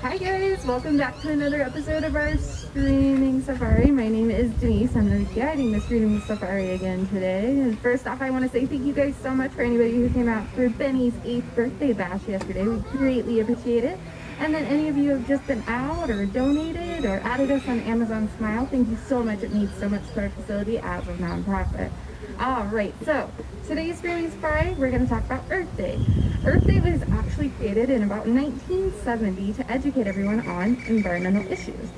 Hi guys, welcome back to another episode of our streaming safari. My name is Denise. I'm going to be guiding the streaming safari again today. And first off, I want to say thank you guys so much for anybody who came out for Benny's 8th birthday bash yesterday. We greatly appreciate it. And then any of you who have just been out or donated or added us on Amazon Smile, thank you so much. It means so much to our facility as a nonprofit. Alright, so today's streaming safari, we're going to talk about Earth Day. Earth Day was actually created in about 1970 to educate everyone on environmental issues.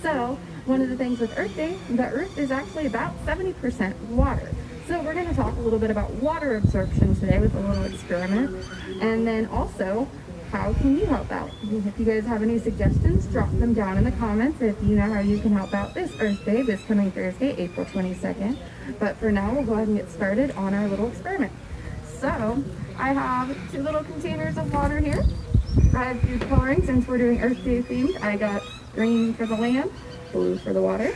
So one of the things with Earth Day, the Earth is actually about 70% water. So we're going to talk a little bit about water absorption today with a little experiment. And then also, how can you help out? If you guys have any suggestions, drop them down in the comments if you know how you can help out this Earth Day, this coming Thursday, April 22nd. But for now, we'll go ahead and get started on our little experiment. So I have two little containers of water here. I have two coloring since we're doing Earth Day themed. I got green for the land, blue for the water.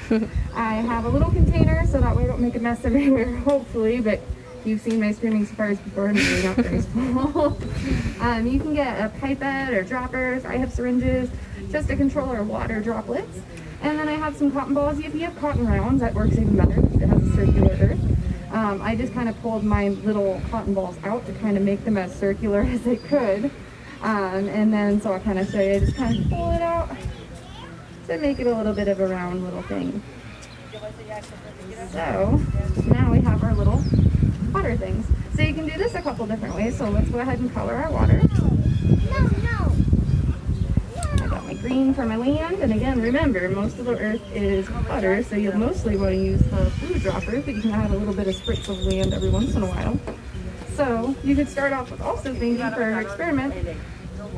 I have a little container so that way I don't make a mess everywhere, hopefully, but you've seen my streaming safaris before and they're not very small. You can get a pipette or droppers. I have syringes just to control our water droplets. And then I have some cotton balls. If you have cotton rounds, that works even better because it has a circular earth. I just kind of pulled my little cotton balls out to kind of make them as circular as I could. And then, so I'll kind of show you, just kind of pull it out to make it a little bit of a round little thing. So now we have our little water things. So you can do this a couple different ways. So let's go ahead and color our water. I got my green for my land, and again, remember, most of the earth is water, so you'll mostly want to use the blue dropper, but you can add a little bit of spritz of land every once in a while. So you could start off with also thinking for our experiment,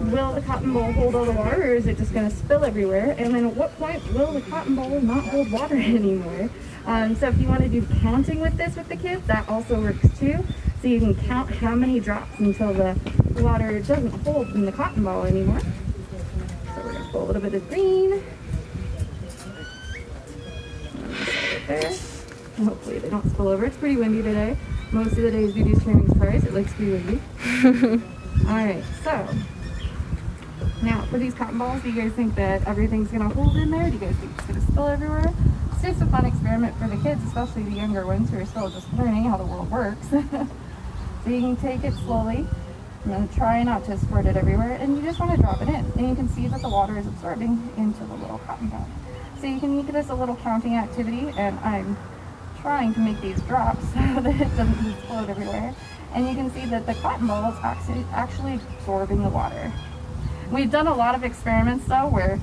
will the cotton ball hold all the water, or is it just going to spill everywhere? And then at what point will the cotton ball not hold water anymore? So if you want to do counting with this with the kids, that also works too. So you can count how many drops until the water doesn't hold in the cotton ball anymore. So we're going to pull a little bit of green. Right there. And hopefully they don't spill over. It's pretty windy today. Most of the days we do streaming safaris, it likes to be windy. Alright, so now for these cotton balls, do you guys think that everything's going to hold in there? Do you guys think it's going to spill everywhere? It's just a fun experiment for the kids, especially the younger ones who are still just learning how the world works. So you can take it slowly and then try not to squirt it everywhere, and you just want to drop it in. And you can see that the water is absorbing into the little cotton ball. So you can make this a little counting activity, and I'm trying to make these drops so that it doesn't explode everywhere. And you can see that the cotton ball is actually absorbing the water. We've done a lot of experiments though where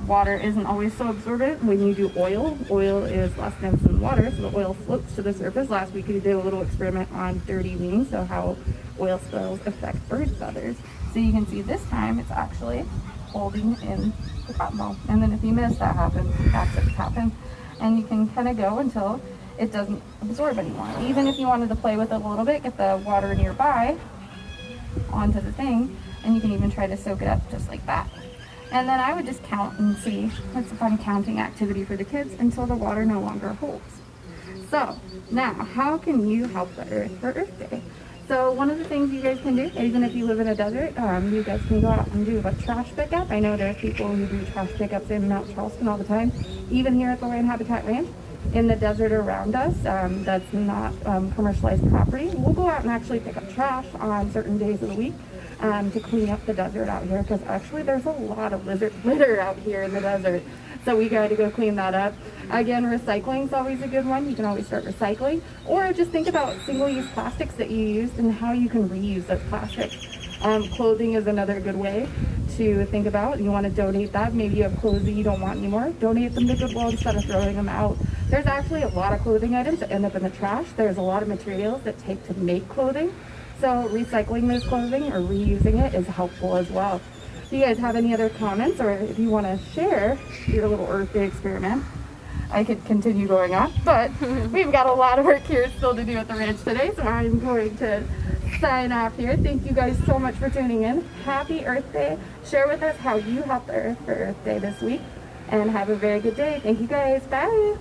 water isn't always so absorbent. When you do oil, oil is less dense than water, so the oil floats to the surface. Last week we did a little experiment on dirty wings, so how oil spills affect bird feathers. So you can see this time it's actually holding in the cotton ball. And then if you miss, that happens, accidents happen. And you can kind of go until it doesn't absorb anymore. Even if you wanted to play with it a little bit, get the water nearby onto the thing, and you can even try to soak it up just like that. And then I would just count and see. It's a fun counting activity for the kids until the water no longer holds. So now, how can you help the earth for Earth Day? So one of the things you guys can do, even if you live in a desert, you guys can go out and do a trash pickup. I know there's people who do trash pickups in Mount Charleston all the time, even here at the Land Habitat Ranch. In the desert around us, that's not commercialized property. We'll go out and actually pick up trash on certain days of the week to clean up the desert out here, because actually there's a lot of litter out here in the desert. So we got to go clean that up. Again, recycling is always a good one. You can always start recycling, or just think about single-use plastics that you used and how you can reuse those plastics. Clothing is another good way to think about. You want to donate that. Maybe you have clothes that you don't want anymore. Donate them to Goodwill instead of throwing them out. There's actually a lot of clothing items that end up in the trash. There's a lot of materials that take to make clothing. So recycling this clothing or reusing it is helpful as well. Do you guys have any other comments, or if you want to share your little Earth Day experiment? I could continue going on, but we've got a lot of work here still to do at the ranch today, so I'm going to sign off here. Thank you guys so much for tuning in. Happy Earth Day. Share with us how you helped the Earth for Earth Day this week, and have a very good day. Thank you guys. Bye.